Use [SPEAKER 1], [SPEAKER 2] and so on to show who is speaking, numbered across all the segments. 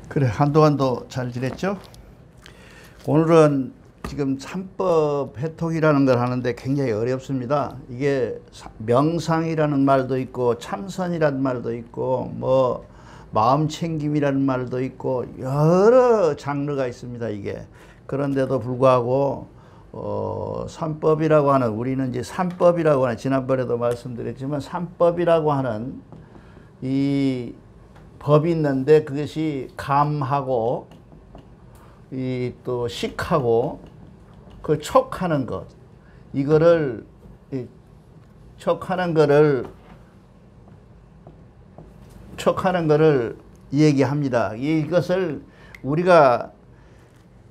[SPEAKER 1] 그래, 한동안도 잘 지냈죠? 오늘은 지금 삼법 회통이라는 걸 하는데 굉장히 어렵습니다. 이게 명상이라는 말도 있고 참선이라는 말도 있고 뭐 마음챙김이라는 말도 있고 여러 장르가 있습니다. 이게 그런데도 불구하고 삼법이라고 하는, 우리는 이제 삼법이라고 하는, 지난번에도 말씀드렸지만 삼법이라고 하는 이 법이 있는데 그것이 감하고 이 또 식하고 그 촉하는 것, 이거를 촉하는 거를 얘기합니다. 이것을 우리가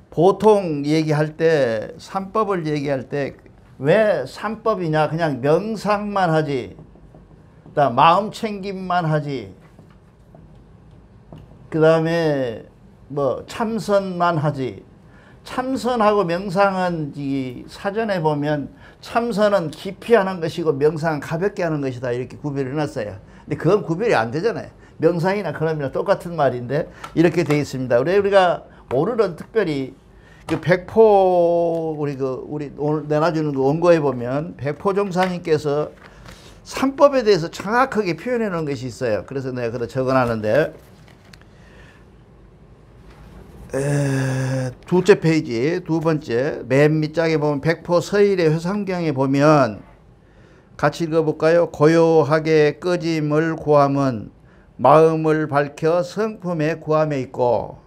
[SPEAKER 1] 보통 얘기할 때, 삼법을 얘기할 때 왜 삼법이냐, 그냥 명상만 하지, 마음 챙김만 하지, 그 다음에 뭐 참선만 하지. 참선하고 명상은 이 사전에 보면 참선은 깊이 하는 것이고 명상은 가볍게 하는 것이다, 이렇게 구별을 해놨어요. 근데 그건 구별이 안 되잖아요. 명상이나 그럼이나 똑같은 말인데 이렇게 되어 있습니다. 우리가 오늘은 특별히 그 백포, 우리 오늘 내놔주는 그 원고에 보면 백포 종사님께서 삼법에 대해서 정확하게 표현해 놓은 것이 있어요. 그래서 내가 그거 적어놨는데, 둘째 페이지 두 번째 맨 밑장에 보면 백포 서일의 회상경에 보면 같이 읽어볼까요? 고요하게 꺼짐을 구함은 마음을 밝혀 성품의 구함에 있고,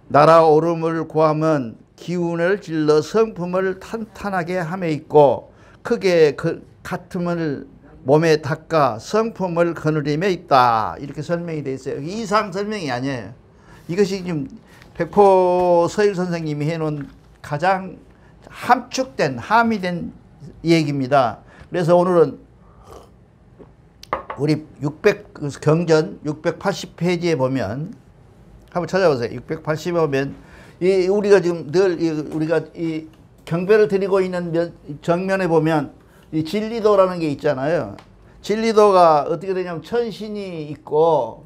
[SPEAKER 1] 날아오름을 구함은 기운을 질러 성품을 탄탄하게 함에 있고, 크게 같음을 몸에 닦아 성품을 거느림에 있다, 이렇게 설명이 되어 있어요. 이상 설명이 아니에요. 이것이 지금 백포 서일 선생님이 해놓은 가장 함축된, 함의된 얘기입니다. 그래서 오늘은 우리 경전 680페이지에 보면, 한번 찾아보세요. 680에 보면 우리가 지금 늘 우리가 이 경배를 드리고 있는 정면에 보면 이 진리도라는 게 있잖아요. 진리도가 어떻게 되냐면 천신이 있고,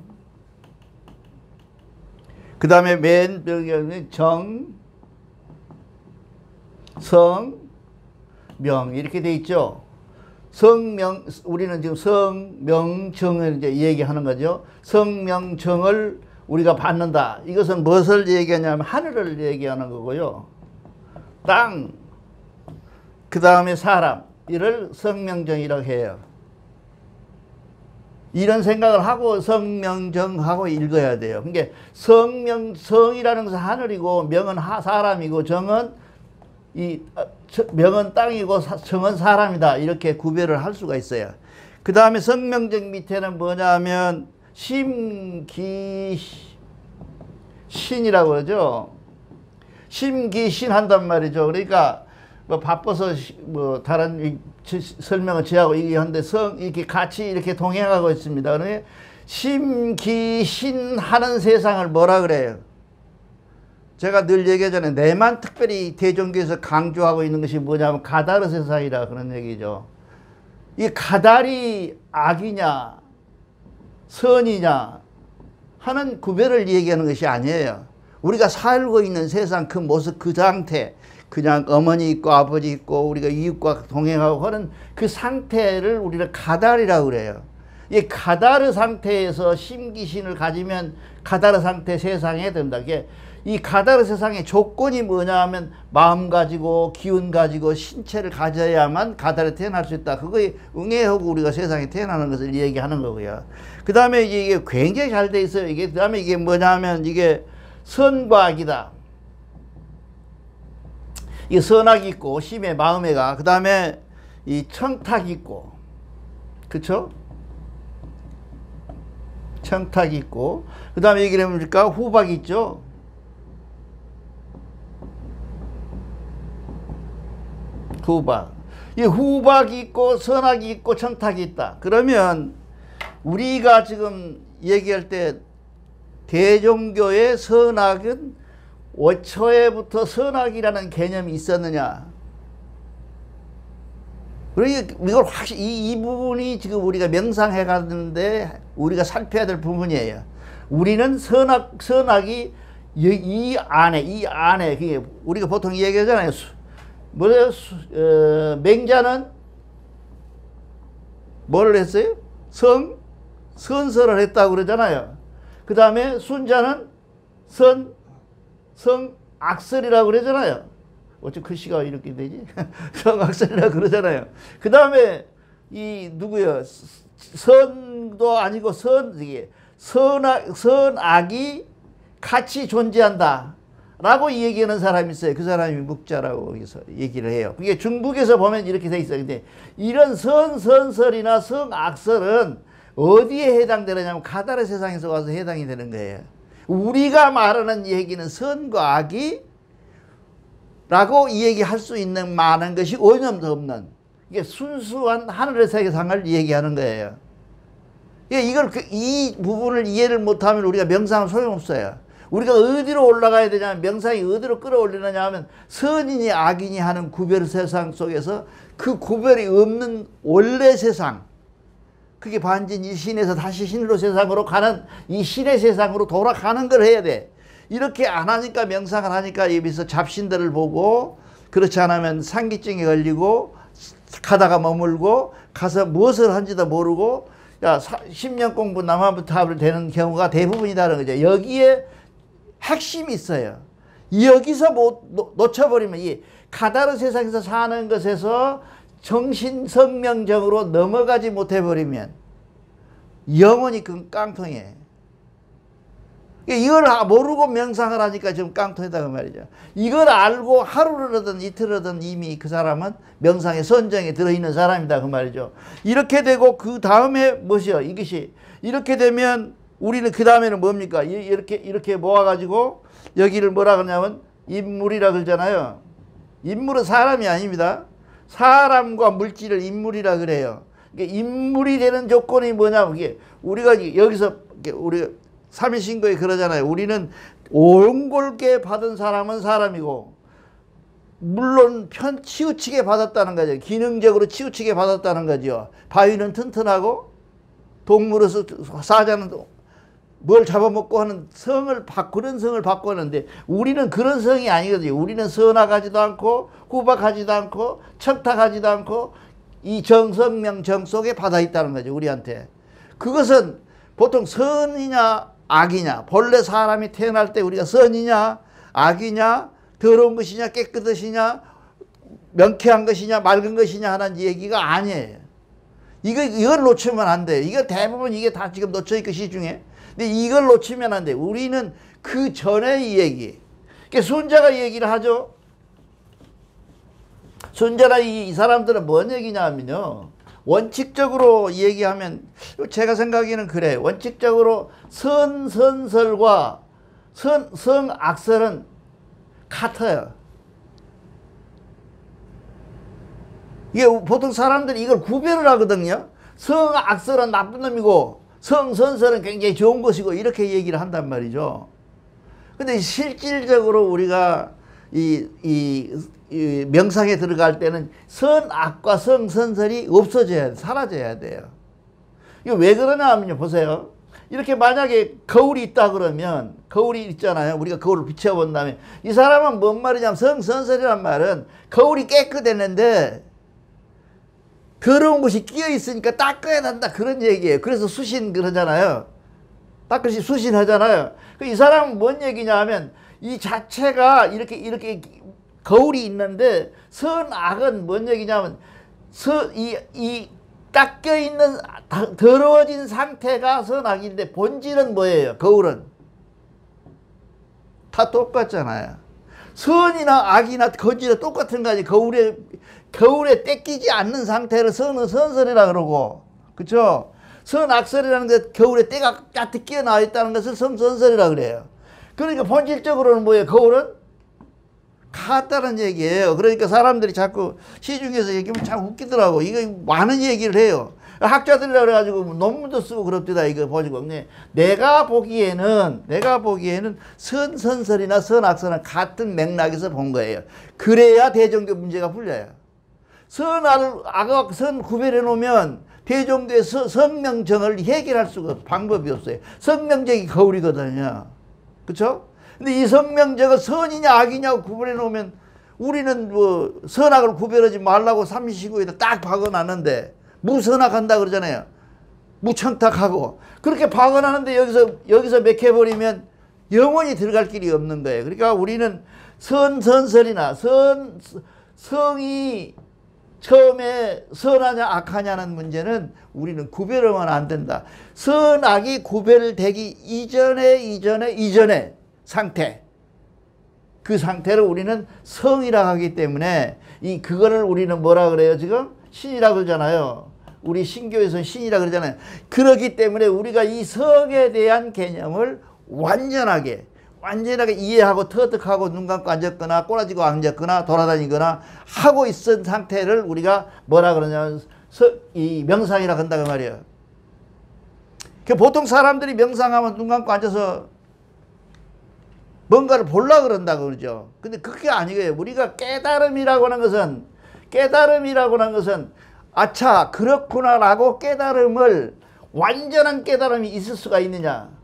[SPEAKER 1] 그 다음에 맨 벽에는 정, 성, 명 이렇게 돼 있죠. 성명, 우리는 지금 성명정을 이제 얘기하는 거죠. 성명정을 우리가 받는다. 이것은 무엇을 얘기하냐면 하늘을 얘기하는 거고요. 땅, 그 다음에 사람, 이를 성명정이라고 해요. 이런 생각을 하고 성명정하고 읽어야 돼요. 그러니까 성이라는 것은 하늘이고, 명은 사람이고, 정은 명은 땅이고 정은 사람이다, 이렇게 구별을 할 수가 있어요. 그 다음에 성명정 밑에는 뭐냐 하면 심기신이라고 그러죠. 심기신 한단 말이죠. 그러니까 뭐 바빠서 뭐 다른 설명을 취하고 얘기하는데 이렇게 같이 이렇게 동행하고 있습니다. 그러면 심기신 하는 세상을 뭐라 그래요? 제가 늘 얘기하잖아요. 내만 특별히 대종교에서 강조하고 있는 것이 뭐냐면 가다르 세상이라 그런 얘기죠. 이 가달이 악이냐 선이냐 하는 구별을 얘기하는 것이 아니에요. 우리가 살고 있는 세상 그 모습, 그 상태, 그냥 어머니 있고 아버지 있고 우리가 이웃과 동행하고 하는 그 상태를 우리가 가달이라고 그래요. 이 가다르 상태에서 심기신을 가지면 가다르 상태 세상에 된다. 이 가다르 세상의 조건이 뭐냐 하면 마음 가지고 기운 가지고 신체를 가져야만 가다르에 태어날 수 있다. 그거에 응해하고 우리가 세상에 태어나는 것을 얘기하는 거고요. 그 다음에 이게 굉장히 잘 돼 있어요. 그 다음에 이게 뭐냐 하면 이게 선과 악이다. 이 선악이 있고 심의 마음에가, 그 다음에 이 청탁이 있고, 그쵸? 청탁이 있고, 그 다음에 이게 뭡니까? 후박이 있죠. 후박. 이 후박이 있고 선악이 있고 청탁이 있다. 그러면 우리가 지금 얘기할 때 대종교의 선악은 원초에부터 선악이라는 개념이 있었느냐? 그러니까 이걸 확실히 이 부분이 지금 우리가 명상해 가는데 우리가 살펴야 될 부분이에요. 우리는 선악이 이 안에, 그게 우리가 보통 얘기하잖아요. 뭐래요? 맹자는 뭐를 했어요? 선설을 했다고 그러잖아요. 그 다음에 순자는 성악설이라고 그러잖아요. 어째 글씨가 이렇게 되지? 성악설이라고 그러잖아요. 그 다음에 이 누구요? 선도 아니고 선악이 같이 존재한다 라고 얘기하는 사람이 있어요. 그 사람이 묵자라고 여기서 얘기를 해요. 그게 중국에서 보면 이렇게 돼 있어요. 근데 이런 선설이나 성악설은 어디에 해당되느냐면 가달의 세상에서 와서 해당이 되는 거예요. 우리가 말하는 얘기는 선과 악이 라고 얘기할 수 있는 많은 것이 오염도 없는, 이게 순수한 하늘의 세상을 얘기하는 거예요. 이 부분을 이해를 못하면 우리가 명상은 소용없어요. 우리가 어디로 올라가야 되냐면, 명상이 어디로 끌어올리느냐 하면 선이니 악이니 하는 구별 세상 속에서 그 구별이 없는 원래 세상, 그게 반진 이 신에서 다시 신으로 세상으로 가는 이 신의 세상으로 돌아가는 걸 해야 돼. 이렇게 안 하니까, 명상을 하니까 여기서 잡신들을 보고, 그렇지 않으면 상기증에 걸리고 가다가 머물고 가서 무엇을 한지도 모르고 10년 공부 남한부탑을 되는 경우가 대부분이다는 거죠. 여기에 핵심이 있어요. 여기서 놓쳐버리면 이 가다르 세상에서 사는 것에서 정신성명적으로 넘어가지 못해버리면 영원히 그 깡통이에요. 이걸 모르고 명상을 하니까 지금 깡통이다 그 말이죠. 이걸 알고 하루를 이틀을 하든 이미 그 사람은 명상의 선정에 들어있는 사람이다 그 말이죠. 이렇게 되고 그 다음에 무엇이요? 이것이 이렇게 되면 우리는 그 다음에는 뭡니까? 이렇게 모아가지고 여기를 뭐라 그러냐면 인물이라 그러잖아요. 인물은 사람이 아닙니다. 사람과 물질을 인물이라 그래요. 인물이 되는 조건이 뭐냐면, 이게 우리가 여기서 우리 삼위신고에 그러잖아요. 우리는 옹골게 받은 사람은 사람이고, 물론 치우치게 받았다는 거죠. 기능적으로 치우치게 받았다는 거죠. 바위는 튼튼하고 동물에서 사자는 뭘 잡아먹고 하는 성을 그런 성을 받고 하는데, 우리는 그런 성이 아니거든요. 우리는 선악하지도 않고 후박하지도 않고 척탁하지도 않고 이 정성명 정 속에 받아 있다는 거죠. 우리한테. 그것은 보통 선이냐 악이냐, 본래 사람이 태어날 때 우리가 선이냐 악이냐, 더러운 것이냐 깨끗하시냐, 명쾌한 것이냐 맑은 것이냐 하는 얘기가 아니에요. 이걸 놓치면 안 돼요. 이거 대부분 이게 다 지금 놓쳐있고 시중에. 근데 이걸 놓치면 안 돼. 우리는 그 전에 이 얘기. 그러니까 순자가 얘기를 하죠. 순자나 이 사람들은 뭔 얘기냐면요. 원칙적으로 얘기하면 제가 생각에는 그래요. 원칙적으로 선설과 성악설은 같아요. 이게 보통 사람들이 이걸 구별을 하거든요. 성악설은 나쁜 놈이고 성선설은 굉장히 좋은 것이고 이렇게 얘기를 한단 말이죠. 근데 실질적으로 우리가 이 명상에 들어갈 때는 선악과 성선설이 없어져야 돼, 사라져야 돼요. 이거 왜 그러냐 하면요, 보세요. 이렇게 만약에 거울이 있다 그러면, 거울이 있잖아요. 우리가 거울을 비춰본 다음에 이 사람은 뭔 말이냐면, 성선설이란 말은 거울이 깨끗했는데 더러운 것이 끼어 있으니까 닦아야 된다 그런 얘기예요. 그래서 수신 그러잖아요. 닦듯이 수신하잖아요. 이 사람은 뭔 얘기냐 하면, 이 자체가 이렇게 거울이 있는데 선악은 뭔 얘기냐면, 이 닦여 있는 더러워진 상태가 선악인데 본질은 뭐예요? 거울은 다 똑같잖아요. 선이나 악이나 거짓이나 똑같은 거지. 거울에 떼끼지 않는 상태를 선설이라 그러고, 그쵸? 선악설이라는 게 겨울에 때가 까뜩 끼어 나와 있다는 것을 성선설이라 그래요. 그러니까 본질적으로는 뭐예요? 거울은 같다는 얘기예요. 그러니까 사람들이 자꾸 시중에서 얘기하면 참 웃기더라고. 이거 많은 얘기를 해요. 학자들이라 그래가지고 논문도 쓰고 그럽디다. 이거 보시고. 내가 보기에는 선설이나 선악설은 같은 맥락에서 본 거예요. 그래야 대종교 문제가 풀려요. 선악과 선 구별해 놓으면 대종교에서 성명정을 해결할 수가 없어. 방법이 없어요. 성명정이 거울이거든요. 그렇죠? 근데 이 성명정을 선이냐 악이냐고 구분해 놓으면 우리는 뭐 선악을 구별하지 말라고 삼시구에다 딱 박아놨는데 무선악한다 그러잖아요. 무청탁하고 그렇게 박아놨는데 여기서 맥혀버리면 영원히 들어갈 길이 없는 거예요. 그러니까 우리는 선설이나 성이 처음에 선하냐 악하냐는 문제는 우리는 구별하면 안 된다. 선악이 구별되기 이전의 상태, 그 상태를 우리는 성이라고 하기 때문에 그거를 우리는 뭐라 그래요? 지금 신이라고 그러잖아요. 우리 신교에서는 신이라고 그러잖아요. 그렇기 때문에 우리가 이 성에 대한 개념을 완전하게 이해하고 터득하고 눈 감고 앉았거나 꼬라지고 앉았거나 돌아다니거나 하고 있은 상태를 우리가 뭐라 그러냐면 이 명상이라고 한다고 말이에요. 보통 사람들이 명상하면 눈 감고 앉아서 뭔가를 보려고 그런다고 그러죠. 근데 그게 아니에요. 우리가 깨달음이라고 하는 것은 아차 그렇구나라고 완전한 깨달음이 있을 수가 있느냐.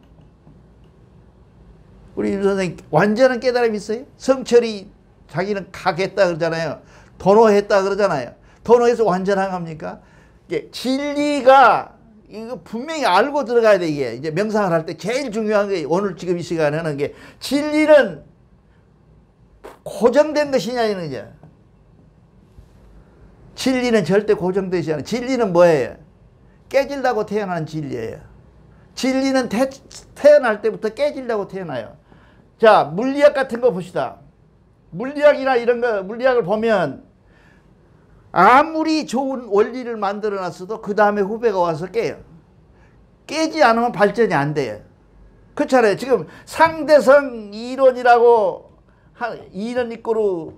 [SPEAKER 1] 우리 임 선생님 완전한 깨달음이 있어요? 성철이 자기는 각했다 그러잖아요. 도노했다 그러잖아요. 도노해서 완전한 겁니까? 이게 진리가 이거 분명히 알고 들어가야 돼. 이게 이제 명상을 할 때 제일 중요한 게 오늘 지금 이 시간에 하는 게 진리는 고정된 것이냐 이런 거죠. 진리는 절대 고정되지 않아요. 진리는 뭐예요? 깨질라고 태어나는 진리예요. 진리는 태어날 때부터 깨질라고 태어나요. 자, 물리학 같은 거 봅시다. 물리학이나 이런 거, 물리학을 보면 아무리 좋은 원리를 만들어 놨어도 그 다음에 후배가 와서 깨요. 깨지 않으면 발전이 안 돼요. 그렇잖아요. 지금 상대성 이론이라고 이론 이꼬르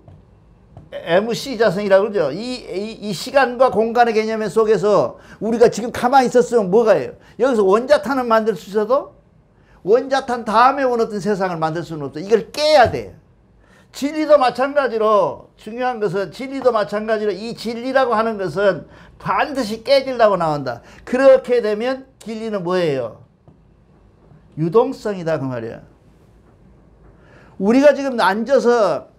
[SPEAKER 1] MC 자성이라고 그러죠. 이 시간과 공간의 개념 속에서 우리가 지금 가만히 있었으면 뭐가요? 여기서 원자탄을 만들 수 있어도 원자탄 다음에 어떤 세상을 만들 수는 없어. 이걸 깨야 돼요. 진리도 마찬가지로 중요한 것은 진리도 마찬가지로 이 진리라고 하는 것은 반드시 깨지려고 나온다. 그렇게 되면 진리는 뭐예요? 유동성이다 그 말이야. 우리가 지금 앉아서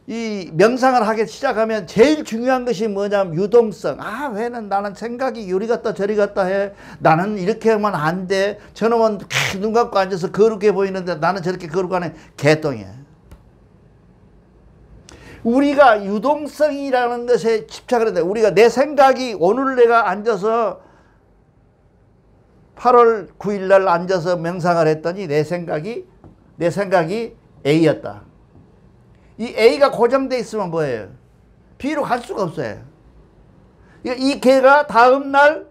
[SPEAKER 1] 이 명상을 하기 시작하면 제일 중요한 것이 뭐냐면 유동성. 왜는 나는 생각이 요리 갔다 저리 갔다 해. 나는 이렇게 하면 안 돼. 저놈은 눈 감고 앉아서 거룩해 보이는데 나는 저렇게 거룩하네. 개똥이야. 우리가 유동성이라는 것에 집착을 해야 돼. 우리가 내 생각이 오늘 내가 앉아서 8월 9일 날 앉아서 명상을 했더니 내 생각이 A였다. 이 A가 고정되어 있으면 뭐예요? B로 갈 수가 없어요. 이 개가 다음날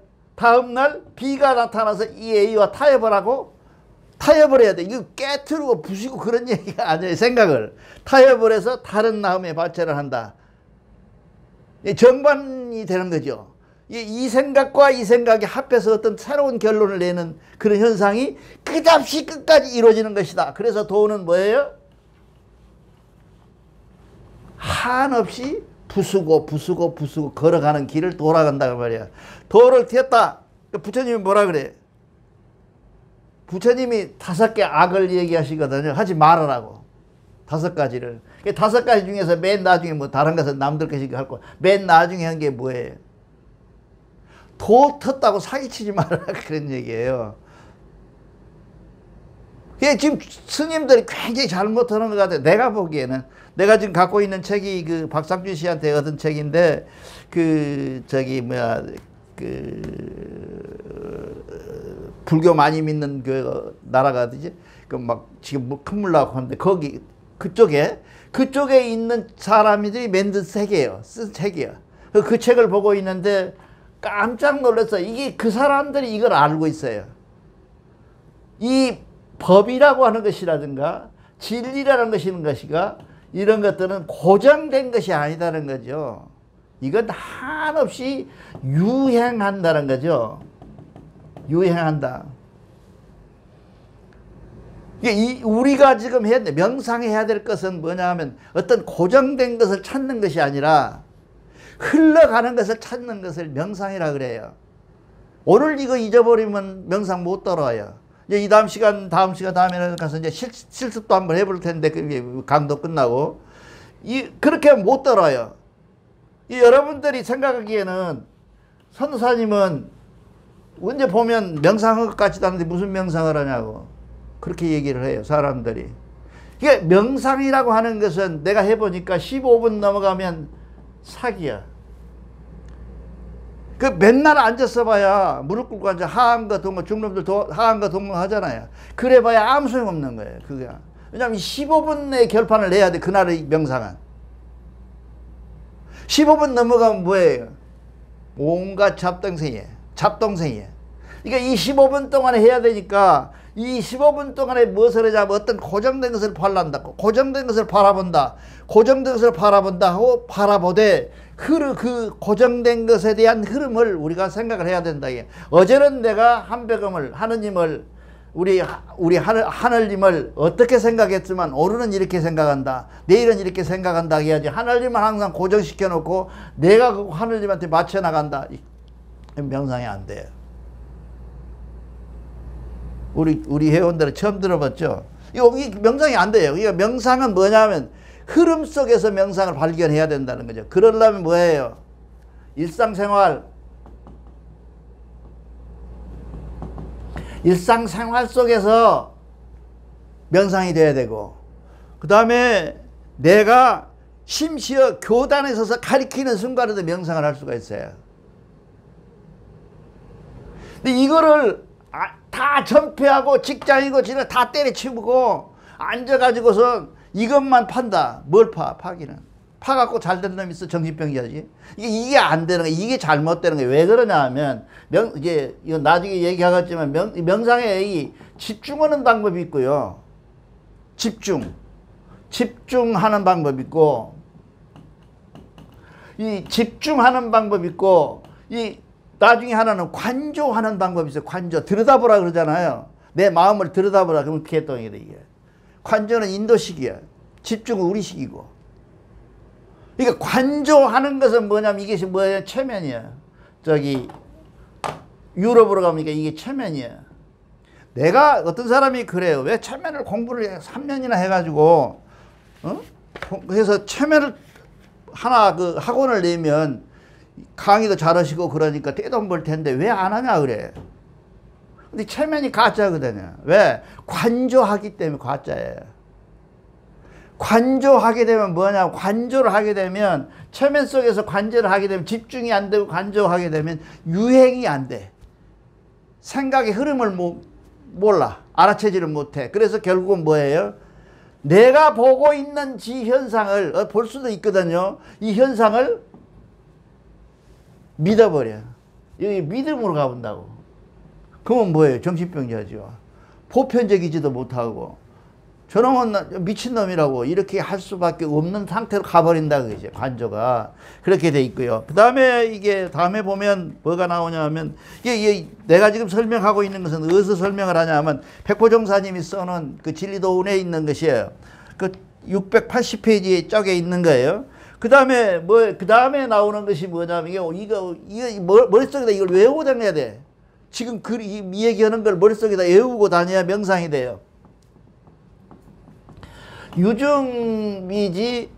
[SPEAKER 1] B가 나타나서 이 A와 타협을 해야 돼. 이거 깨트리고 부시고 그런 얘기가 아니에요. 생각을 타협을 해서 다른 마음의 발전을 한다. 정반이 되는 거죠. 이 생각과 이 생각이 합해서 어떤 새로운 결론을 내는 그런 현상이 끝없이 끝까지 이루어지는 것이다. 그래서 도는 뭐예요? 한없이 부수고 걸어가는 길을 돌아간다고 말이야. 도를 튀었다. 부처님이 뭐라 그래? 부처님이 5개 악을 얘기하시거든요. 하지 말아라고. 5가지를. 5가지 중에서 맨 나중에 뭐 다른 것은 남들 것이고 할 거. 맨 나중에 한 게 뭐예요? 도 텄다고 사기치지 말아라. 그런 얘기예요. 지금 스님들이 굉장히 잘못하는 것 같아요. 내가 보기에는. 내가 지금 갖고 있는 책이 그 박상준 씨한테 얻은 책인데 불교 많이 믿는 그 나라가 어디지? 그 막 지금 뭐 큰 물 나고 하는데 그쪽에 있는 사람들이 만든 책이에요. 쓴 책이에요. 그 책을 보고 있는데 깜짝 놀랐어요. 이게 그 사람들이 이걸 알고 있어요. 이 법이라고 하는 것이라든가 진리라는 것인가 이런 것들은 고정된 것이 아니다는 거죠. 이건 한없이 유행한다는 거죠. 유행한다. 우리가 지금 명상해야 될 것은 뭐냐 하면 어떤 고정된 것을 찾는 것이 아니라 흘러가는 것을 찾는 것을 명상이라 그래요. 오늘 이거 잊어버리면 명상 못 따라와요. 이제 이 다음 시간 다음에는 가서 이제 실습도 한번 해볼 텐데, 그 강도 끝나고. 그렇게 하면 못 따라와요. 여러분들이 생각하기에는 선사님은 언제 보면 명상한 것 같지도 않은데 무슨 명상을 하냐고. 그렇게 얘기를 해요, 사람들이. 이게 명상이라고 하는 것은 내가 해보니까 15분 넘어가면 사기야. 그 맨날 앉아서 봐야 무릎 꿇고 앉아 하한가 동무, 중놈들 하한가 동무 하잖아요. 그래 봐야 아무 소용 없는 거예요. 그게. 왜냐하면 15분 내에 결판을 내야 돼. 그날의 명상은. 15분 넘어가면 뭐예요? 온갖 잡동생이에요. 그러니까 이 15분 동안에 해야 되니까 이 15분 동안에 무엇을 하자면 어떤 고정된 것을 바란다고. 고정된 것을 바라본다. 고정된 것을 바라본다 하고 바라보되 그 고정된 것에 대한 흐름을 우리가 생각을 해야 된다. 어제는 내가 한백음을 하느님을 우리 하늘님을 어떻게 생각했지만 오늘은 이렇게 생각한다. 내일은 이렇게 생각한다 해야지. 하늘님만 항상 고정시켜 놓고 내가 그 하늘님한테 맞춰 나간다. 명상이 안 돼요. 우리 회원들은 처음 들어봤죠? 이거 명상이 안 돼요. 그러니까 명상은 뭐냐면 흐름 속에서 명상을 발견해야 된다는 거죠. 그러려면 뭐예요? 일상생활 속에서 명상이 돼야 되고, 그 다음에 내가 심지어 교단에 서서 가리키는 순간에도 명상을 할 수가 있어요. 근데 이거를 다 전폐하고 직장이고 지금 다 때려치우고 앉아가지고서 이것만 판다. 뭘 파기는. 파갖고 잘 되는 놈이 있어. 정신병이야지. 이게 안 되는 거야. 이게 잘못되는 거야. 왜 그러냐 하면, 이제, 이거 나중에 얘기하겠지만, 명상에 집중하는 방법이 있고요. 집중하는 방법이 있고, 이 집중하는 방법이 있고, 나중에 하나는 관조하는 방법이 있어요. 관조. 들여다보라 그러잖아요. 내 마음을 들여다보라. 그러면 개똥이다, 이게. 관조는 인도식이야. 집중은 우리식이고. 그러니까 관조하는 것은 뭐냐면 이게 뭐예요? 체면이야. 유럽으로 가면 이게 체면이야. 내가 어떤 사람이 그래요. 왜 체면을 공부를 3년이나 해가지고, 그래서 체면을 하나 학원을 내면 강의도 잘하시고 그러니까 떼돈 벌 텐데 왜 안 하냐 그래. 근데 체면이 가짜거든요. 왜? 관조하기 때문에 가짜예요. 관조하게 되면 뭐냐? 관조를 하게 되면 체면 속에서 관조를 하게 되면 집중이 안 되고 관조하게 되면 유행이 안 돼. 생각의 흐름을 몰라. 알아채지를 못해. 그래서 결국은 뭐예요? 내가 보고 있는 현상을 볼 수도 있거든요. 이 현상을 믿어버려. 여기 믿음으로 가본다고. 그러면 뭐예요? 정신병자죠. 보편적이지도 못하고 저놈은 미친놈이라고 이렇게 할 수밖에 없는 상태로 가버린다 그죠. 관조가 그렇게 돼 있고요. 그 다음에 이게 다음에 보면 뭐가 나오냐 하면 이게 내가 지금 설명하고 있는 것은 어디서 설명을 하냐 하면 백호종사님이 써놓은 그 진리도운에 있는 것이에요. 그 680페이지에 쪽에 있는 거예요. 그 다음에 그 다음에 나오는 것이 뭐냐면 이거 머릿속에다 이걸 외우고 다녀야 돼. 지금 이 얘기하는 걸 머릿속에다 외우고 다녀야 명상이 돼요. 유중미지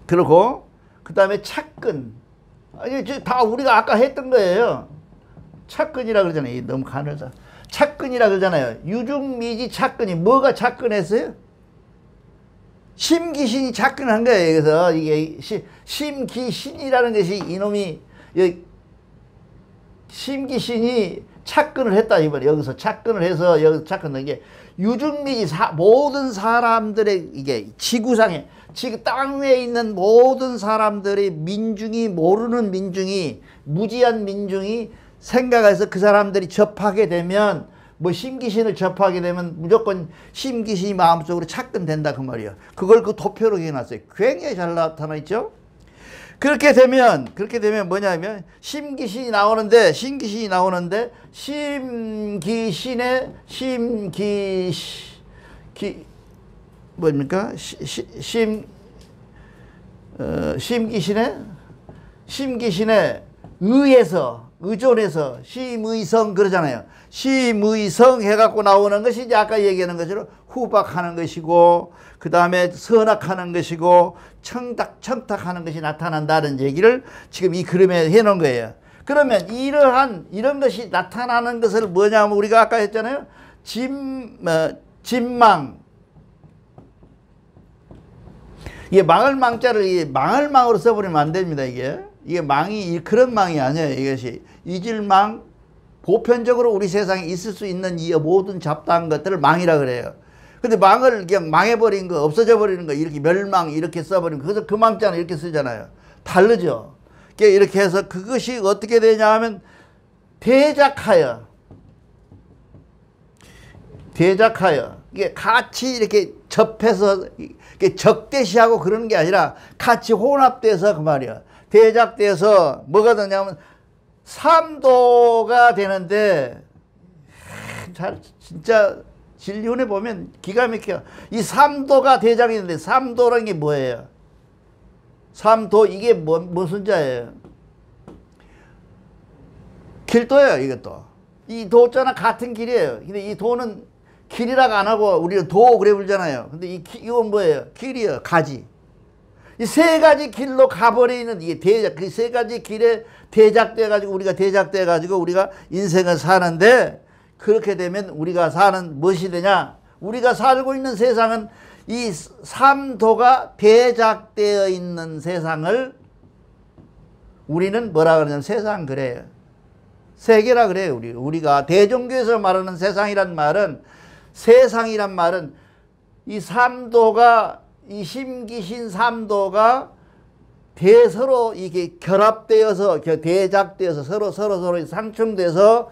[SPEAKER 1] 그리고 그 다음에 착근. 다 우리가 아까 했던 거예요. 착근이라 그러잖아요. 너무 가늘다. 착근이라 그러잖아요. 유중미지 착근이 뭐가 착근했어요? 심기신이 착근한 거예요. 그래서 이게 심기신이라는 것이 이놈이 심기신이 착근을 했다 이번에 여기서 착근을 해서 여기서 착근한 게 유중미지 모든 사람들의 이게 지구상에 땅 위에 있는 모든 사람들의 민중이 모르는 민중이 무지한 민중이 생각해서 그 사람들이 접하게 되면 심기신을 접하게 되면 무조건 심기신이 마음속으로 착근된다 그 말이에요. 그걸 그 도표로 해놨어요. 굉장히 잘 나타나 있죠. 그렇게 되면 뭐냐면 심기신이 나오는데 심기신의 뭡니까? 심기신에 의해서, 의존해서 심의성 그러잖아요. 심의성 해갖고 나오는 것이 이제 아까 얘기하는 것처럼 후박하는 것이고, 그 다음에 선악하는 것이고, 청탁하는 것이 나타난다는 얘기를 지금 이 그림에 해놓은 거예요. 그러면 이런 것이 나타나는 것을 뭐냐면 우리가 아까 했잖아요. 진망. 이게 망을망자를 이게 망을망으로 써버리면 안 됩니다. 이게 망이 그런 망이 아니에요. 이것이 이질망, 보편적으로 우리 세상에 있을 수 있는 이 모든 잡다한 것들을 망이라 그래요. 근데 망을 그냥 망해버린 거, 없어져 버리는 거, 이렇게 멸망 이렇게 써버리는 거, 그래서 그 망자는 이렇게 쓰잖아요. 다르죠. 이렇게 해서 그것이 어떻게 되냐 하면 대작하여 이게 같이 이렇게 접해서 이게 적대시하고 그러는 게 아니라 같이 혼합돼서 그 말이야. 대작돼서 뭐가 되냐면 삼도가 되는데 진짜 진리훈에 보면 기가 막혀. 이 삼도가 대작이 있는데 삼도라는 게 뭐예요? 삼도 이게 무슨 자예요? 길도예요. 이것도 이 도자나 같은 길이에요. 근데 이 도는 길이라고 안 하고 우리는 도 그래 부르잖아요. 근데 이건 뭐예요? 길이요. 가지. 이 세 가지 길로 가버리는 이게 대작, 그 세 가지 길에 대작돼 가지고 우리가 대작돼 가지고 우리가 인생을 사는데, 그렇게 되면 우리가 사는 무엇이 되냐? 우리가 살고 있는 세상은 이 삼도가 대작되어 있는 세상을 우리는 뭐라 그러냐면 세상 그래요. 세계라 그래요. 우리가 대종교에서 말하는 세상이란 말은, 세상이란 말은 이 삼도가, 이 심기신 삼도가 서로 이게 결합되어서 대작되어서 서로 상충돼서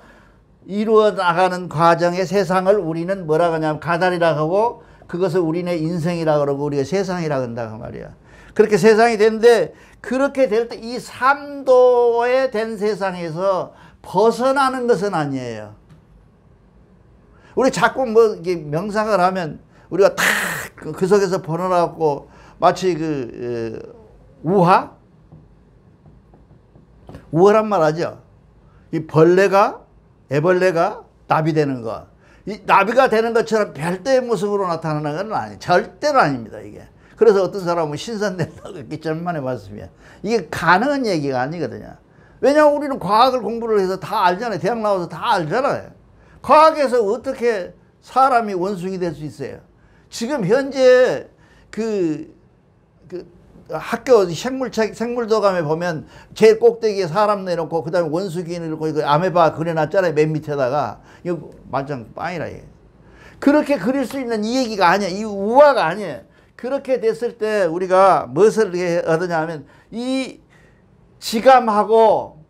[SPEAKER 1] 이루어 나가는 과정의 세상을 우리는 뭐라 하냐면 가달이라고 하고, 그것을 우리네 인생이라고 그러고 우리가 세상이라고 한다고 말이야. 그렇게 세상이 되는데, 그렇게 될 때 이 삼도에 된 세상에서 벗어나는 것은 아니에요. 우리 자꾸 뭐 이게 명상을 하면 우리가 다 그 속에서 벗어나고 마치 우화란 말 하죠. 이 애벌레가 나비 되는 거. 이 나비가 되는 것처럼 별도의 모습으로 나타나는 건 아니에요. 절대로 아닙니다, 이게. 그래서 어떤 사람은 신선된다고 이렇게 전만에 봤으면 이게 가능한 얘기가 아니거든요. 왜냐하면 우리는 과학을 공부를 해서 다 알잖아요. 대학 나와서 다 알잖아요. 과학에서 어떻게 사람이 원숭이 될 수 있어요? 지금 현재 학교 생물도감에 보면 제일 꼭대기에 사람 내놓고 그 다음에 원숭이 내놓고 이거 아메바 그려놨잖아요. 맨 밑에다가. 이거 완전 빵이라 이게. 그렇게 그릴 수 있는 이 얘기가 아니야. 이 우화가 아니에요. 그렇게 됐을 때 우리가 무엇을 얻느냐 하면 이 지감하고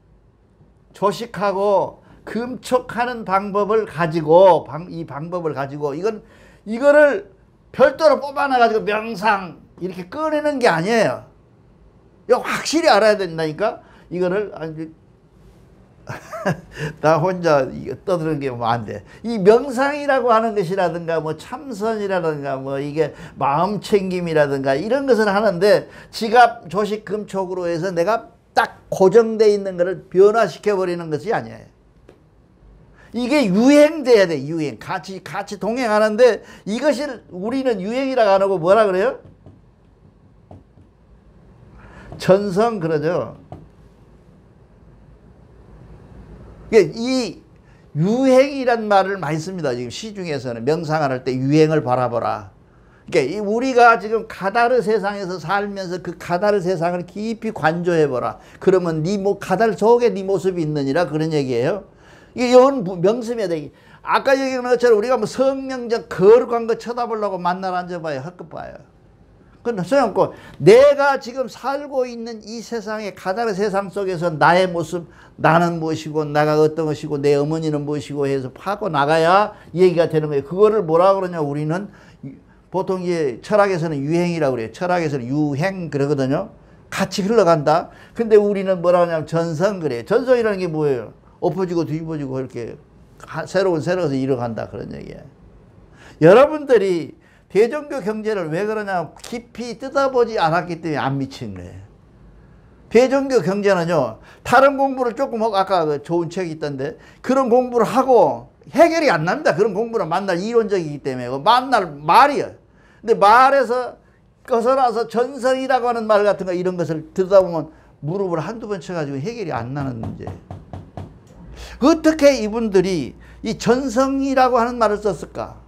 [SPEAKER 1] 조식하고 금촉하는 방법을 가지고, 이 방법을 가지고 이거를 별도로 뽑아놔가지고 명상 이렇게 꺼내는 게 아니에요. 이거 확실히 알아야 된다니까. 이거를 나 혼자 떠드는 게 뭐 안 돼. 이 명상이라고 하는 것이라든가 뭐 참선이라든가 뭐 이게 마음챙김이라든가 이런 것을 하는데, 지갑 조식 금촉으로 해서 내가 딱 고정되어 있는 것을 변화시켜 버리는 것이 아니에요. 이게 유행돼야 돼. 유행. 같이 동행하는데, 이것을 우리는 유행이라고 안 하고 뭐라 그래요? 전성 그러죠. 이 유행이란 말을 많이 씁니다. 지금 시중에서는 명상을 할 때 유행을 바라보라. 그러니까 우리가 지금 가다르 세상에서 살면서 그 가다르 세상을 깊이 관조해보라. 그러면 가다르 속에 네 모습이 있느니라, 그런 얘기예요. 이게 명심해야 돼. 아까 얘기한 것처럼 우리가 뭐 성명적 거룩한 거 쳐다보려고 만날 앉아봐야 헛것 봐요. 그건 소용없고, 내가 지금 살고 있는 이 세상의 가다르 세상 속에서 나의 모습, 나는 무엇이고 내가 어떤 것이고 내 어머니는 무엇이고 해서 파고 나가야 얘기가 되는 거예요. 그거를 뭐라 그러냐, 우리는 보통 이제 철학에서는 유행이라고 그래요. 철학에서는 유행 그러거든요. 같이 흘러간다. 근데 우리는 뭐라 하냐면 전성 그래요. 전성이라는 게 뭐예요? 엎어지고 뒤집어지고 이렇게 새로운 새로워서 이뤄간다, 그런 얘기예요. 여러분들이 대종교 경제를 왜 그러냐, 깊이 뜯어보지 않았기 때문에 안 미친 거예요. 대종교 경제는요, 다른 공부를 조금 하고, 아까 그 좋은 책이 있던데, 그런 공부를 하고 해결이 안 납니다. 그런 공부는 만날 이론적이기 때문에. 만날 말이에요. 근데 말에서 꺼서나서 전성이라고 하는 말 같은 거, 이런 것을 듣다 보면 무릎을 한두 번 쳐가지고 해결이 안 나는 문제. 어떻게 이분들이 이 전성이라고 하는 말을 썼을까?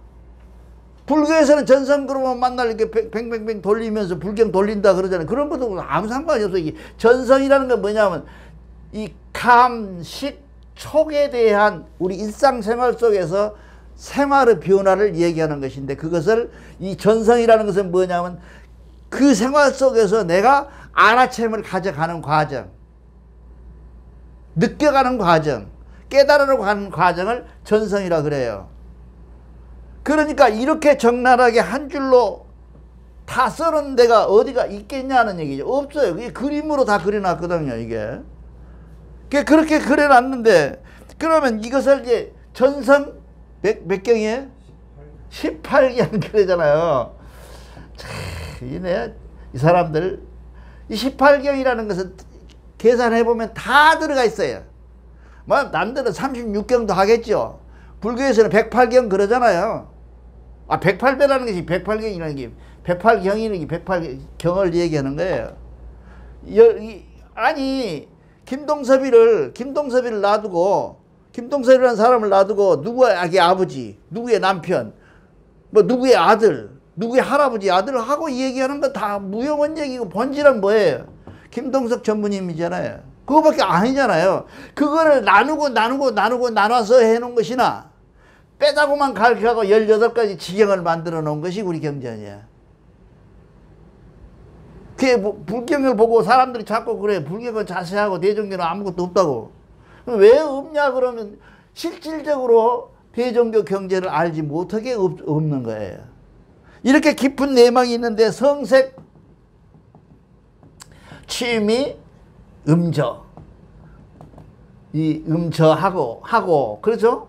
[SPEAKER 1] 불교에서는 전성 그러면 만날 이렇게 뱅뱅뱅 돌리면서 불경 돌린다 그러잖아요. 그런 것도 아무 상관이 없어요. 이 전성이라는 건 뭐냐면 이 감, 식, 촉에 대한 우리 일상생활 속에서 생활의 변화를 얘기하는 것인데, 그것을 이 전성이라는 것은 뭐냐면 그 생활 속에서 내가 알아챔을 가져가는 과정, 느껴가는 과정, 깨달으려고 하는 과정을 전성이라 그래요. 그러니까 이렇게 적나라하게 한 줄로 다 써놓은 데가 어디가 있겠냐는 얘기죠. 없어요. 그게 그림으로 다 그려놨거든요, 이게. 그렇게 그려놨는데, 그러면 이것을 이제 전성 몇 경이에요? 18경 그러잖아요. 이 사람들, 이 18경이라는 것은 계산해보면 다 들어가 있어요. 뭐, 남들은 36경도 하겠죠. 불교에서는 108경 그러잖아요. 108배라는 것이 108경이라는 게, 108경이라는 게 108경을 얘기하는 거예요. 아니, 김동섭이를 놔두고, 김동섭이라는 사람을 놔두고, 누구의 아버지, 누구의 남편, 뭐, 누구의 아들, 누구의 할아버지, 아들을 하고 얘기하는 건 다 무용원적이고 본질은 뭐예요? 김동석 전무님이잖아요. 그거밖에 아니잖아요. 그거를 나눠서 해놓은 것이나, 빼자고만 가르쳐가고 18가지 지경을 만들어 놓은 것이 우리 경전이야. 그게 불경을 보고 사람들이 자꾸 그래. 불경은 자세하고 대종교는 아무것도 없다고. 왜 없냐 그러면 실질적으로 대종교 경제를 알지 못하게 없는 거예요. 이렇게 깊은 내막이 있는데 성색, 취미, 음저. 이 음저하고, 그렇죠?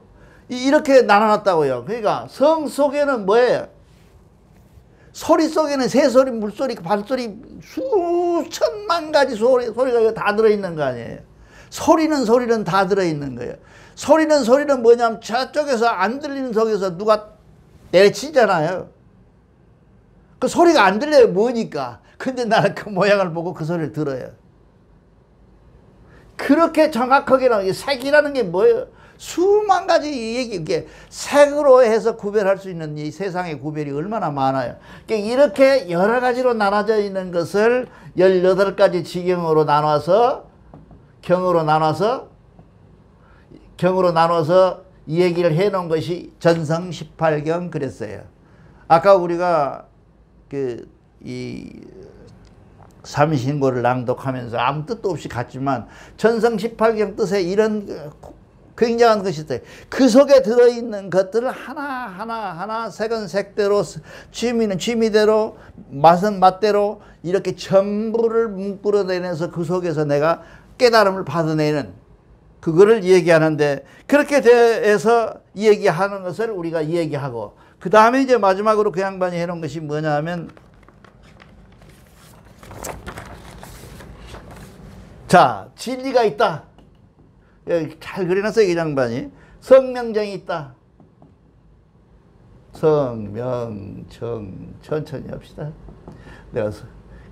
[SPEAKER 1] 이렇게 나눠놨다고요. 그러니까 성 속에는 뭐예요? 소리 속에는 새소리, 물소리, 발소리, 수천만 가지 소리가 다 들어있는 거 아니에요. 소리는 다 들어있는 거예요. 소리는 뭐냐면 저쪽에서 안 들리는 속에서 누가 내치잖아요. 그 소리가 안 들려요. 뭐니까. 근데 나는 그 모양을 보고 그 소리를 들어요. 그렇게 정확하게 나오는 색이라는 게 뭐예요? 수만 가지 얘기, 이게 색으로 해서 구별할 수 있는 이 세상의 구별이 얼마나 많아요. 이렇게 여러 가지로 나눠져 있는 것을 18가지 지경으로 나눠서 경으로 나눠서 이 얘기를 해 놓은 것이 전성 18경 그랬어요. 아까 우리가 이 삼신고를 낭독하면서 아무 뜻도 없이 갔지만 전성 18경 뜻에 이런 굉장한 것이 있어요. 그 속에 들어있는 것들을 하나 색은 색대로, 취미는 취미대로, 맛은 맛대로 이렇게 전부를 뭉그러내면서 그 속에서 내가 깨달음을 받아내는 그거를 얘기하는데, 그렇게 돼서 얘기하는 것을 우리가 얘기하고, 그 다음에 이제 마지막으로 그 양반이 해놓은 것이 뭐냐 하면, 자, 진리가 있다. 잘 그려놨어요, 이 양반이. 성명정이 있다. 성명정, 천천히 합시다. 내가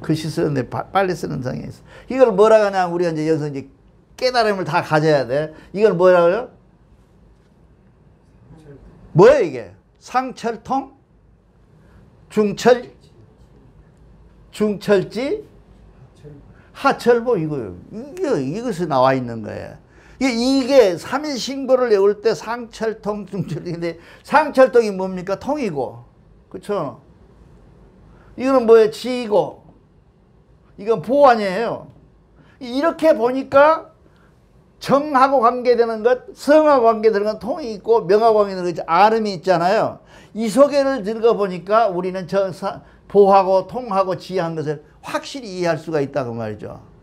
[SPEAKER 1] 글씨 쓰는데 빨리 쓰는 상에 있어. 이걸 뭐라고 하냐, 우리가 이제 여기서 이제 깨달음을 다 가져야 돼. 이걸 뭐라고요? 뭐예요, 이게? 상철통? 중철지? 하철보, 이거요. 이것이 나와 있는 거예요. 이게 3일 신고를 외울 때 상철통, 중철인데, 상철통이 뭡니까? 통이고. 그쵸? 이거는 뭐예요? 지이고. 이건 보 아니에요. 이렇게 보니까 정하고 관계되는 것, 성하고 관계되는 건 통이 있고, 명하고 관계되는 것, 아름이 있잖아요. 이 소개를 들어보니까 우리는 보하고 통하고 지한 것을 확실히 이해할 수가 있다고 말이죠.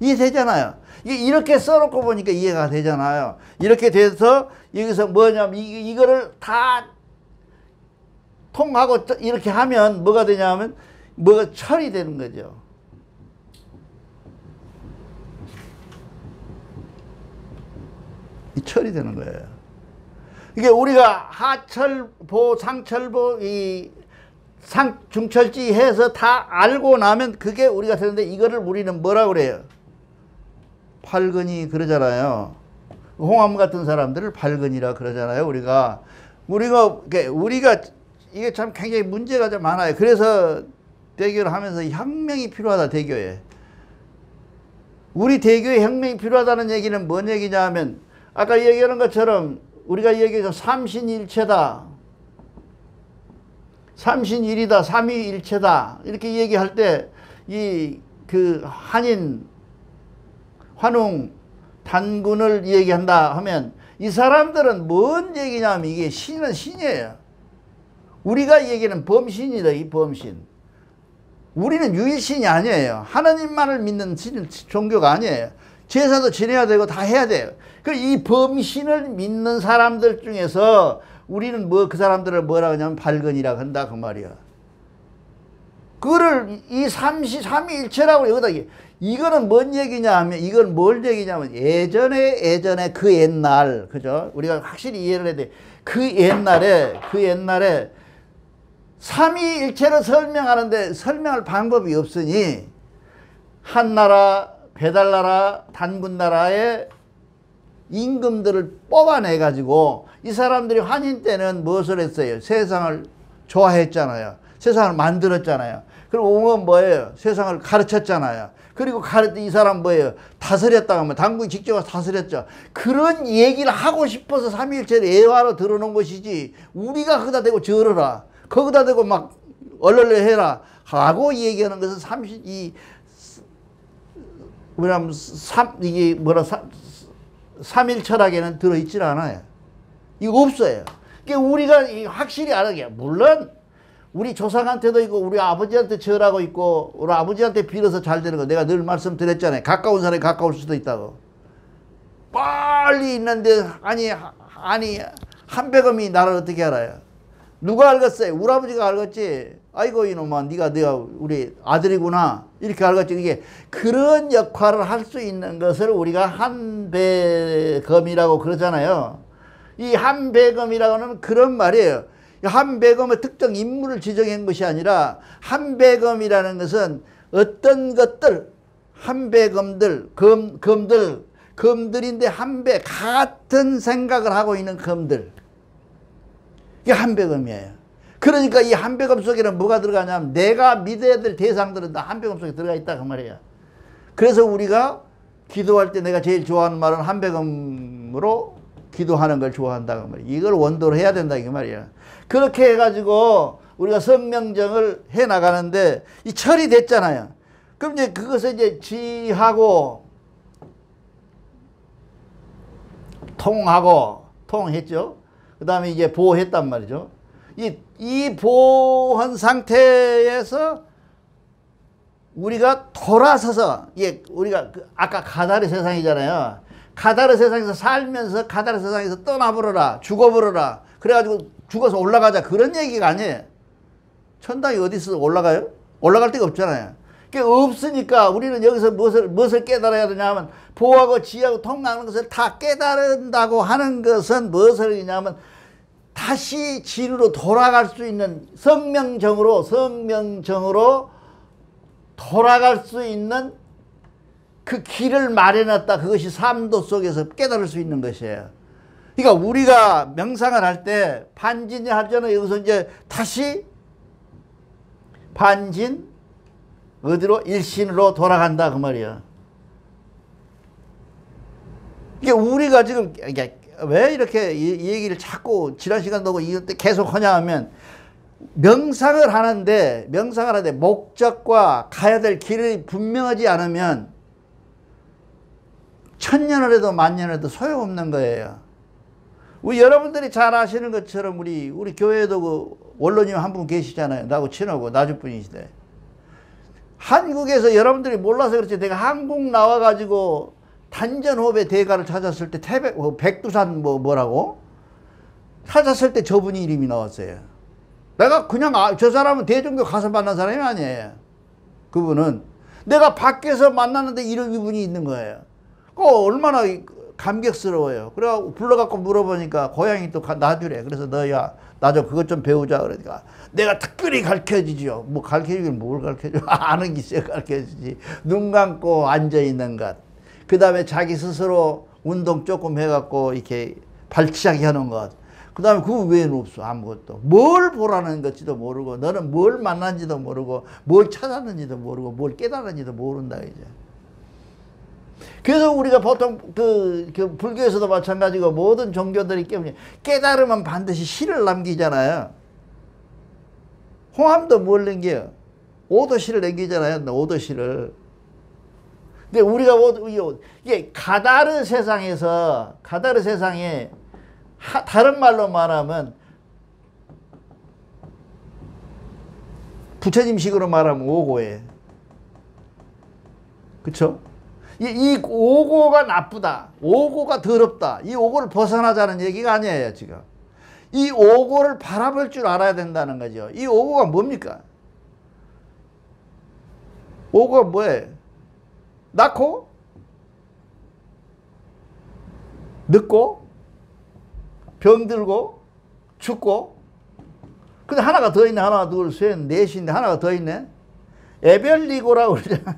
[SPEAKER 1] 이해되잖아요. 이렇게 써놓고 보니까 이해가 되잖아요. 이렇게 돼서 여기서 뭐냐면 이거를 다 통하고 이렇게 하면 뭐가 되냐면 뭐가 철이 되는 거죠. 이 철이 되는 거예요. 이게 우리가 하철보, 상철보, 이 중철지 해서 다 알고 나면 그게 우리가 되는데 이거를 우리는 뭐라고 그래요? 팔근이 그러잖아요. 홍암 같은 사람들을 팔근이라 그러잖아요. 우리가 이게 참 굉장히 문제가 좀 많아요. 그래서 대교를 하면서 혁명이 필요하다, 대교에. 우리 대교에 혁명이 필요하다는 얘기는 뭔 얘기냐 하면 아까 얘기하는 것처럼 우리가 얘기해서 삼신일체다. 삼신일이다. 삼위일체다. 이렇게 얘기할 때 그 한인, 환웅, 단군을 얘기한다 하면 이 사람들은 뭔 얘기냐면 이게 신은 신이에요. 우리가 얘기하는 범신이다. 이 범신. 우리는 유일신이 아니에요. 하나님만을 믿는 종교가 아니에요. 제사도 지내야 되고 다 해야 돼요. 이 범신을 믿는 사람들 중에서 우리는 그 사람들을 뭐라고 하냐면 발근이라고 한다 그 말이야. 그거를 이 삼위일체라고 여기다 이거는 뭔 얘기냐 하면 이건 뭘 얘기냐면 예전에 그 옛날, 그죠? 우리가 확실히 이해를 해야 돼. 그 옛날에 삼위일체를 설명하는데 설명할 방법이 없으니 한나라, 배달나라, 단군나라의 임금들을 뽑아내 가지고 이 사람들이 환인 때는 무엇을 했어요? 세상을 좋아했잖아요. 세상을 만들었잖아요. 그리고 옹은 뭐예요? 세상을 가르쳤잖아요. 그리고 이 사람 뭐예요? 다스렸다고 하면 당군이 직접 와서 다스렸죠. 그런 얘기를 하고 싶어서 삼위일체를 예화로 들어놓은 것이지 우리가 거기다 대고 절어라, 거기다 대고 막 얼얼레 해라 하고 얘기하는 것은 삼일철학에는 들어있질 않아요. 이거 없어요. 그러니까 우리가 확실히 알아야 돼. 물론 우리 조상한테도 있고 우리 아버지한테 절하고 있고 우리 아버지한테 빌어서 잘 되는 거 내가 늘 말씀드렸잖아요. 가까운 사람이 가까울 수도 있다고. 빨리 있는데 아니 한백음이 나를 어떻게 알아요? 누가 알겠어요? 우리 아버지가 알겠지. 아이고 이놈아 네가 우리 아들이구나 이렇게 알겠지. 이게 그런 역할을 할 수 있는 것을 우리가 한배검이라고 그러잖아요. 이 한배검이라고 하면 그런 말이에요. 한배검은 특정 인물을 지정한 것이 아니라 한배검이라는 것은 어떤 것들, 한배검들, 검들인데 한배 같은 생각을 하고 있는 검들. 이게 한배검이에요. 그러니까 이 한배검 속에는 뭐가 들어가냐면 내가 믿어야 될 대상들은 다 한배검 속에 들어가 있다 그 말이야. 그래서 우리가 기도할 때 내가 제일 좋아하는 말은 한배검으로 기도하는 걸 좋아한다 그 말이야. 이걸 원도로 해야 된다 이 말이야. 그렇게 해가지고 우리가 성명정을 해 나가는데 이 철이 됐잖아요. 그럼 이제 그것을 이제 지하고 통했죠. 그 다음에 이제 보호했단 말이죠. 이 보호한 상태에서 우리가 돌아서서, 우리가 아까 가다르 세상이잖아요. 가다르 세상에서 살면서 가다르 세상에서 떠나버려라, 죽어버려라. 그래가지고 죽어서 올라가자. 그런 얘기가 아니에요. 천당이 어디서 올라가요? 올라갈 데가 없잖아요. 그러니까 없으니까 우리는 여기서 무엇을 깨달아야 되냐면 보호하고 지하고 통하는 것을 다 깨달은다고 하는 것은 무엇을 하냐면 다시 진으로 돌아갈 수 있는 성명정으로 돌아갈 수 있는 그 길을 마련했다. 그것이 삼도 속에서 깨달을 수 있는 것이에요. 그러니까 우리가 명상을 할 때 반진이 하잖아요. 여기서 이제 다시 반진 어디로? 일신으로 돌아간다 그 말이야. 이게 우리가 지금 왜 이렇게 이 얘기를 자꾸 지난 시간도 하고 이때 계속 하냐 하면 명상을 하는데 목적과 가야 될 길이 분명하지 않으면 천년을 해도 만년을 해도 소용없는 거예요. 우리 여러분들이 잘 아시는 것처럼 우리 교회에도 그 원로님 한 분 계시잖아요. 나하고 친하고 나주분이시대. 한국에서 여러분들이 몰라서 그렇지 내가 한국 나와가지고 단전호흡의 대가를 찾았을 때 백두산 뭐라고 찾았을 때 저분이 이름이 나왔어요. 내가 그냥 저 사람은 대종교 가서 만난 사람이 아니에요. 그분은 내가 밖에서 만났는데 이런 기분이 있는 거예요. 얼마나 감격스러워요. 그래 불러갖고 물어보니까 고향이 또 놔주래. 그래서 너야 나 좀 그것 좀 배우자. 그러니까 내가 특별히 가르쳐주죠. 뭐 가르쳐주긴 뭘 가르쳐줘. 아는 게 있어야 가르쳐주지. 눈 감고 앉아있는 것. 그 다음에 자기 스스로 운동 조금 해갖고 이렇게 발치하게 하는 것. 그 다음에 그 외에는 없어. 아무것도. 뭘 보라는 건지도 모르고 너는 뭘 만났는지도 모르고 뭘 찾았는지도 모르고 뭘 깨달았는지도 모른다 이제. 그래서 우리가 보통 그 불교에서도 마찬가지고 모든 종교들이 깨달으면 반드시 시를 남기잖아요. 홍암도 뭘 남겨요? 오도시를 남기잖아요. 오도시를. 근데 우리가 이게 가다르 세상에 다른 말로 말하면 부처님식으로 말하면 오고에. 그쵸? 이 오고가 나쁘다. 오고가 더럽다. 이 오고를 벗어나자는 얘기가 아니에요, 지금. 이 오고를 바라볼 줄 알아야 된다는 거죠. 이 오고가 뭡니까? 오고가 뭐예요? 낳고, 늙고, 병들고, 죽고. 근데 하나가 더 있네. 하나, 둘, 셋, 넷인데 하나가 더 있네. 에벨리고라고 그러잖아.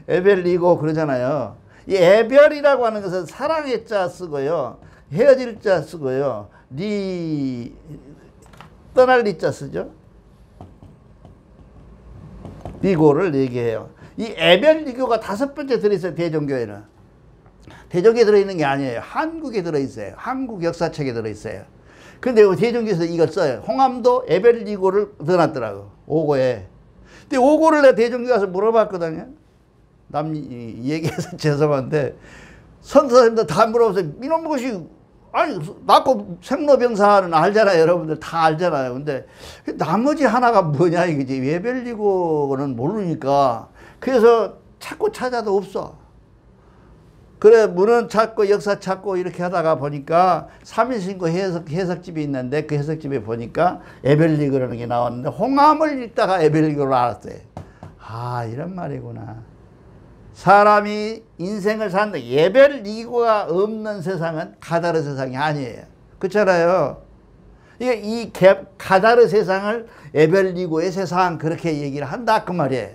[SPEAKER 1] 에벨리고 그러잖아요. 이 에별이라고 하는 것은 사랑의 자 쓰고요. 헤어질 자 쓰고요. 떠날 리자 쓰죠. 리고를 얘기해요. 이 에별리고가 5번째 들어있어요. 대종교에는. 대종교에 들어있는 게 아니에요. 한국에 들어있어요. 한국 역사책에 들어있어요. 근데 대종교에서 이걸 써요. 홍암도 에벨리고를 넣어놨더라고. 오고에. 근데 오고를 내가 대종교 가서 물어봤거든요. 남 얘기해서 죄송한데 선생님들 다 물어보세요. 이런 것이 아니 낳고 생로병사는 알잖아요. 여러분들 다 알잖아요. 근데 나머지 하나가 뭐냐 이거지. 에벨리고는 모르니까 그래서 찾고 찾아도 없어. 그래 문헌 찾고 역사 찾고 이렇게 하다가 보니까 삼일신고 해석집이 있는데 그 해석집에 보니까 에벨리고라는 게 나왔는데 홍암을 읽다가 에벨리고를 알았어요. 아 이런 말이구나. 사람이 인생을 사는데 에벨리고가 없는 세상은 가다르 세상이 아니에요. 그렇잖아요. 이 가다르 세상을 에벨리고의 세상 그렇게 얘기를 한다 그 말이에요.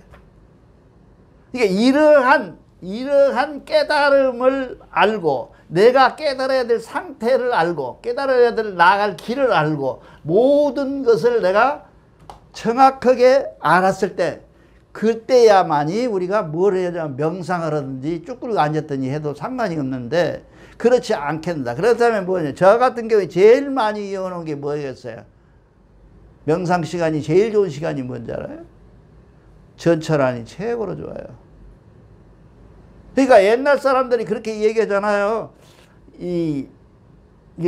[SPEAKER 1] 이게 이러한 깨달음을 알고 내가 깨달아야 될 상태를 알고 깨달아야 될 나아갈 길을 알고 모든 것을 내가 정확하게 알았을 때 그때야만이 우리가 뭘 해야 되면 명상을 하든지 쭉 꿇고 앉았더니 해도 상관이 없는데 그렇지 않겠다. 그렇다면 뭐냐. 저 같은 경우에 제일 많이 이용하는 게 뭐겠어요? 명상 시간이 제일 좋은 시간이 뭔지 알아요? 전철안이 최고로 좋아요. 그러니까 옛날 사람들이 그렇게 얘기하잖아요. 이게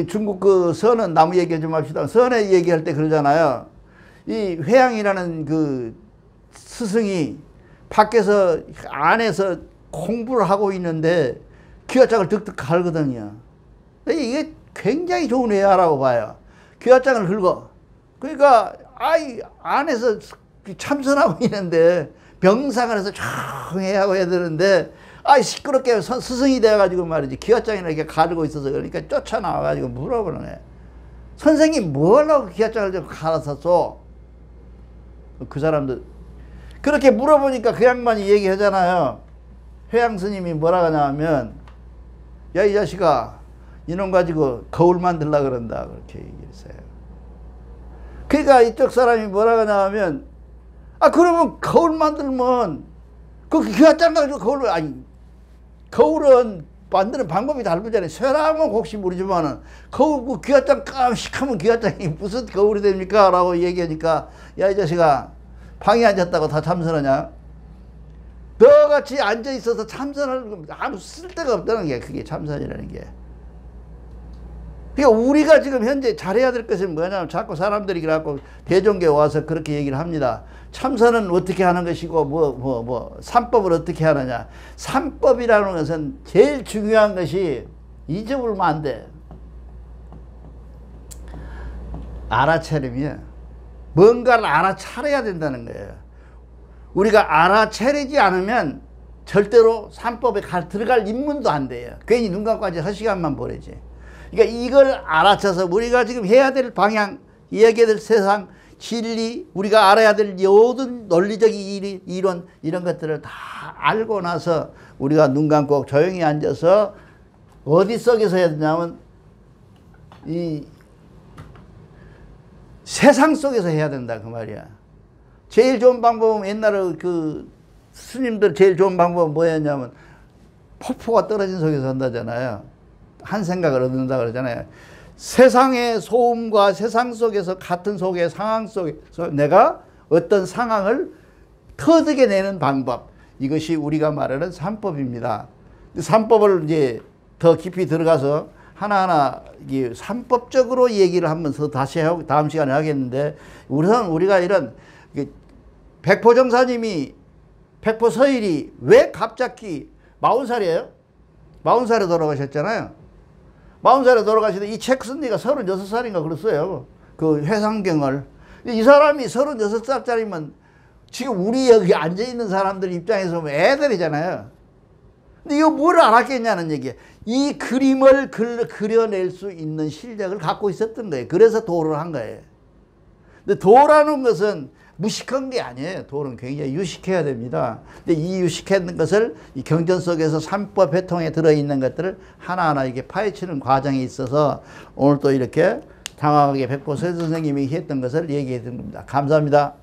[SPEAKER 1] 중국 그 선은 나무 얘기 좀 합시다. 선에 얘기할 때 그러잖아요. 이 회양이라는 그 스승이 밖에서 안에서 공부를 하고 있는데 기와장을 득득 갈거든요. 이게 굉장히 좋은 회화라고 봐요. 기와장을 긁어. 그러니까 안에서 참선하고 있는데 명상을 해서 조용히 하고 해야 되는데 시끄럽게 스승이 돼가지고 말이지 기와장이나 이렇게 가르고 있어서 그러니까 쫓아나와가지고 물어보네. 선생님 뭐라고 기와장을 좀 갈아서 줘? 그 사람들 그렇게 물어보니까 그 양반이 얘기하잖아요. 회양 스님이 뭐라 하냐면 야 이 자식아 이놈 가지고 거울 만들라 그런다 그렇게 얘기했어요. 그러니까 이쪽 사람이 뭐라 하냐면 그러면 거울 만들면 그 기와장 가지고 거울은 만드는 방법이 다르잖아요. 쇠라면 혹시 모르지만은 거울 그 기와장 깜찍하면 기와장이 무슨 거울이 됩니까? 라고 얘기하니까 야 이 자식아 방에 앉았다고 다 참선하냐? 너같이 앉아있어서 참선하는 건 아무 쓸데가 없다는 게 그게 참선이라는 게. 그러니까 우리가 지금 현재 잘해야 될 것은 뭐냐면 자꾸 사람들이 그래갖고 대종교에 와서 그렇게 얘기를 합니다. 참선은 어떻게 하는 것이고 삼법을 어떻게 하느냐. 삼법이라는 것은 제일 중요한 것이 잊어버리면 안 돼. 알아차림이에요. 뭔가를 알아차려야 된다는 거예요. 우리가 알아차리지 않으면 절대로 삼법에 들어갈 입문도 안 돼요. 괜히 눈 감고 앉아서 시간만 보내지. 그러니까 이걸 알아차서 우리가 지금 해야 될 방향, 이야기해야 될 세상, 진리, 우리가 알아야 될 모든 논리적 이론, 이런 것들을 다 알고 나서 우리가 눈 감고 조용히 앉아서 어디 속에서 해야 되냐면 이 세상 속에서 해야 된다 그 말이야. 제일 좋은 방법은 옛날에 그 스님들 제일 좋은 방법은 뭐였냐면 폭포가 떨어진 속에서 한다잖아요. 한 생각을 얻는다 그러잖아요. 세상의 소음과 세상 속에서 같은 속의 상황 속에서 내가 어떤 상황을 터득해 내는 방법, 이것이 우리가 말하는 삼법입니다. 삼법을 이제 더 깊이 들어가서 하나하나 이게 삼법적으로 얘기를 하면서 다시 하고 다음 시간에 하겠는데, 우선 우리가 이런 백포정사님이 백포서일이 왜 갑자기 40살이에요? 40살에 돌아가셨잖아요. 40살에 돌아가시는데 이 책 쓴 지가 36살인가 그랬어요. 그 회상경을. 이 사람이 36살짜리면 지금 우리 여기 앉아있는 사람들 입장에서 보면 애들이잖아요. 근데 이거 뭘 알았겠냐는 얘기예요. 이 그림을 그려낼 수 있는 실력을 갖고 있었던 거예요. 그래서 도를 한 거예요. 근데 도라는 것은 무식한 게 아니에요. 도는 굉장히 유식해야 됩니다. 근데 이 유식한 것을 이 경전 속에서 삼법 회통에 들어있는 것들을 하나하나 이게 파헤치는 과정이 있어서 오늘 또 이렇게 장황하게 백포서 선생님이 했던 것을 얘기해 드린 겁니다. 감사합니다.